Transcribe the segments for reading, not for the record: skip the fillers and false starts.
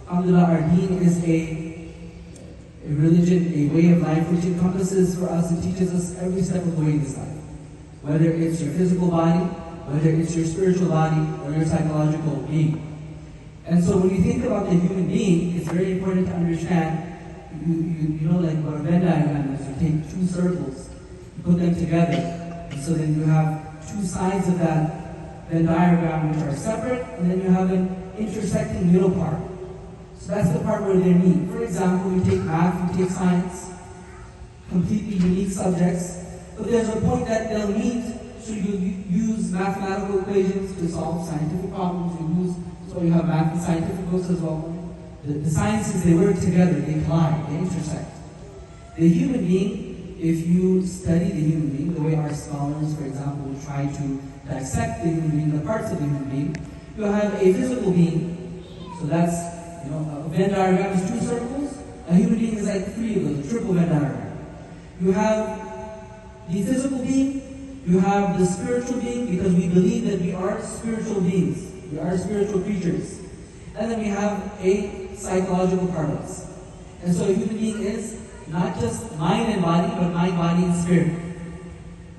Alhamdulillah, our deen is a religion, a way of life which encompasses for us and teaches us every step of the way in this life. Whether it's your physical body, whether it's your spiritual body, or your psychological being. And so when you think about the human being, it's very important to understand, you know, like what a Venn diagram is. You take two circles, you put them together, and so then you have two sides of that Venn diagram which are separate, and then you have an intersecting middle part. So that's the part where they meet. For example, you take math, you take science, completely unique subjects, but there's a point that they'll meet, so you use mathematical equations to solve scientific problems. So you have math and scientific books as well. The sciences, they work together, they collide, they intersect. The human being, if you study the human being, the way our scholars, for example, try to dissect the human being, the parts of the human being, you have a physical being. So that's, a Venn diagram is two circles. A human being is like three of those, a triple Venn diagram. You have the physical being, you have the spiritual being, because we believe that we are spiritual beings. We are spiritual creatures. And then we have a psychological part of us. And so a human being is not just mind and body, but mind, body, and spirit.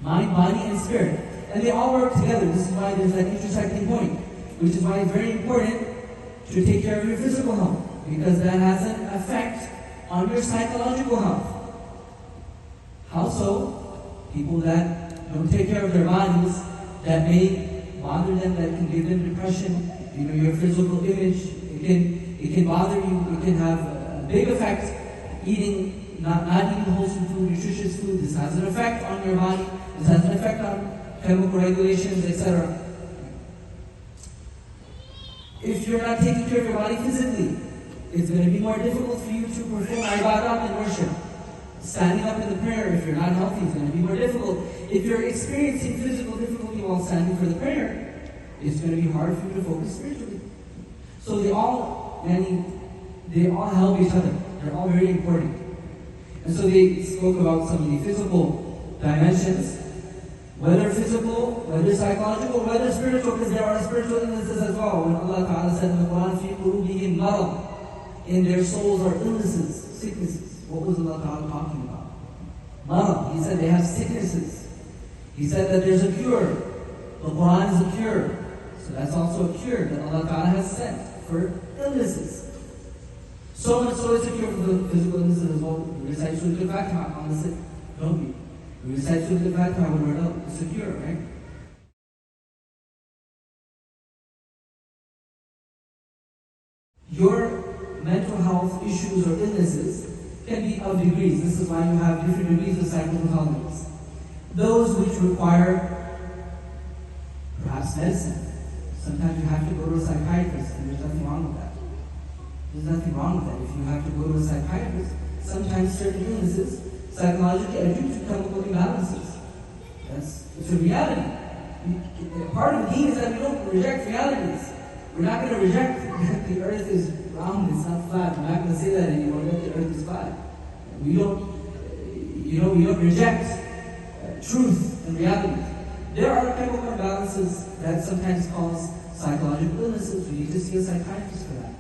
Mind, body, and spirit. And they all work together. This is why there's that intersecting point, which is why it's very important to take care of your physical health, because that has an effect on your psychological health. How so? People that don't take care of their bodies, that may bother them, that can give them depression, your physical image, it can bother you, it can have a big effect. Not eating wholesome food, nutritious food, this has an effect on your body, this has an effect on chemical regulations, etc. If you're not taking care of your body physically, it's going to be more difficult for you to perform ibadah and worship. Standing up in the prayer, if you're not healthy, it's going to be more difficult. If you're experiencing physical difficulty while standing for the prayer, it's going to be hard for you to focus spiritually. So they all help each other. They're all very important. And so they spoke about some of the physical dimensions, whether physical, whether psychological, whether spiritual, because there are spiritual illnesses as well. When Allah Ta'ala said in the Quran, فِي قُلُوبِهِمْ مَرَضٌ, in their souls are illnesses, sicknesses. What was Allah Ta'ala talking about? Marad. He said they have sicknesses. He said that there's a cure. The Quran is a cure. So that's also a cure that Allah Ta'ala has sent for illnesses. So much so it's a cure for the physical illnesses as well. We recite Surah Al-Fatiha on the sick, don't we? We recite Surah Al-Fatiha when we're ill. It's a cure, right? Your mental health issues or illnesses can be of degrees. This is why you have different degrees of psychopathologies. Those which require perhaps medicine. Sometimes you have to go to a psychiatrist, and there's nothing wrong with that. There's nothing wrong with that. If you have to go to a psychiatrist, sometimes certain illnesses psychologically are due to chemical imbalances. It's a reality. Part of the deen is that we don't reject realities. We're not going to reject that the earth is round, it's not flat. We're not going to say that anymore, that the earth is flat. We don't reject truth and reality. There are chemical imbalances that sometimes cause psychological illnesses. We need to see a psychiatrist for that.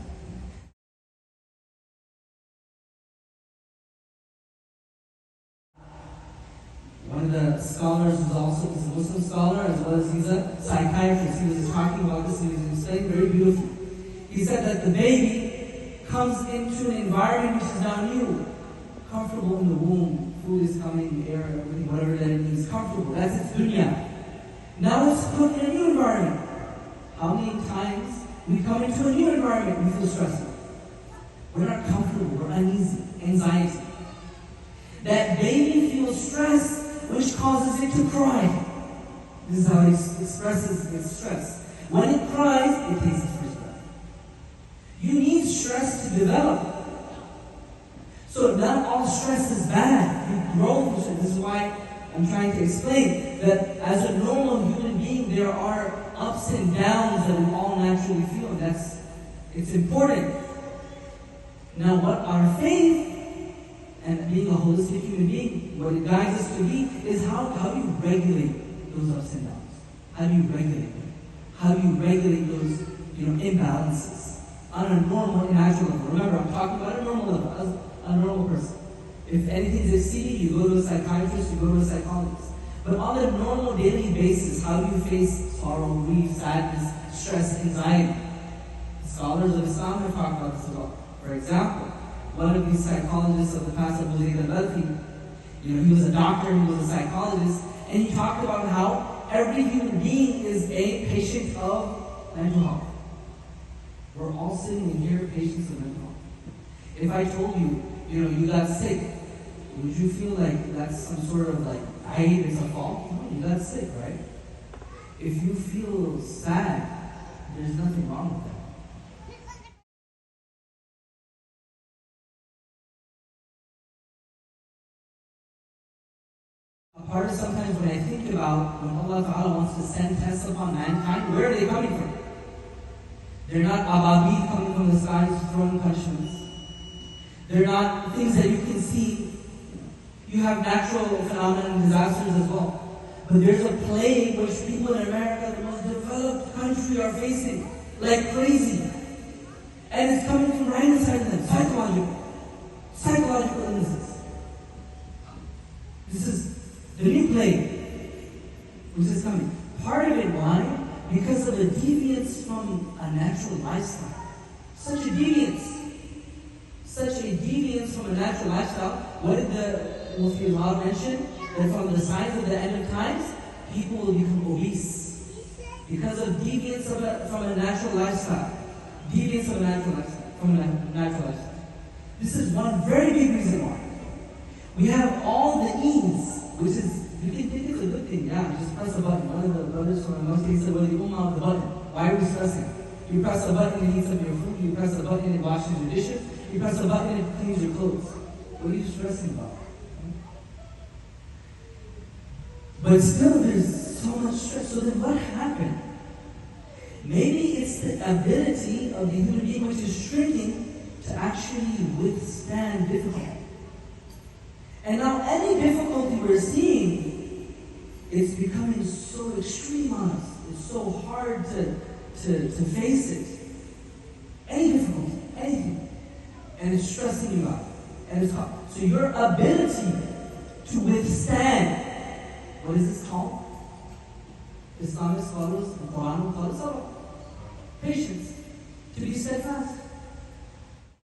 One of the scholars is also a Muslim scholar, as well as he's a psychiatrist. He was talking about this, and he was explaining very beautifully. He said that the baby comes into an environment which is now new, comfortable in the womb, food is coming, air, everything, whatever that it means, comfortable. That's its dunya. Now it's put in a new environment. How many times we come into a new environment and we feel stressful? We're not comfortable, we're uneasy, anxiety. That baby feels stress, which causes it to cry. This is how it expresses its stress. When it cries, it takes its first breath. You need stress to develop. So not all stress is bad. You grow from stress. This is why I'm trying to explain that as a normal human being, there are ups and downs that we all naturally feel, and it's important. Now, what our faith and being a holistic human being, what it guides us to be, is how do you regulate those ups and downs? How do you regulate them? How do you regulate those imbalances? on a normal, natural level. Remember, I'm talking about a normal level, as a normal person. If anything's exceeding, you go to a psychiatrist, you go to a psychologist. But on a normal daily basis, how do you face sorrow, grief, sadness, stress, anxiety? Scholars of Islam have talked about this as well. For example, one of these psychologists of the past, SOFLO Muslims Imams, he was a doctor, he was a psychologist, and he talked about how every human being is a patient of mental health. We're all sitting in here patients of mental health. If I told you, you got sick, would you feel like that's some sort of hey, it's a fault? No, you got sick, right? If you feel sad, there's nothing wrong with that. A part of sometimes when I think about when Allah Ta'ala wants to send tests upon mankind, where are they coming from? They're not ababil coming from the skies throwing punishments. They're not things that you can see. You have natural phenomena and disasters as well. But there's a plague which people in America, the most developed country, are facing like crazy. And it's coming from right inside of them, psychological illnesses. This is the new plague which is coming. Part of it, why? Because of a deviance from a natural lifestyle. Such a deviance from a natural lifestyle. What did the Mufti Allah mention? That from the signs of the end of times, people will become obese. Because of deviance from a natural lifestyle. This is one very big reason why. We have all the ease, which is, you can think it's a good thing, yeah, just press a button. One of the brothers from the Muslims said, well, the ummah of the button. Why are we stressing? You press a button, it heats up your food. You press a button, it washes your dishes. You press a button, it cleans your clothes. What are you stressing about? But still, there's so much stress. So then what happened? Maybe it's the ability of the human being which is shrinking to actually withstand difficulty. And now any difficulty we're seeing, it's becoming so extreme on us. It's so hard to face it. Any difficulty, anything. And it's stressing you out. And it's hard. So your ability to withstand, what is this called? Islamic scholars and Quran will call it sabr. Patience. To be steadfast.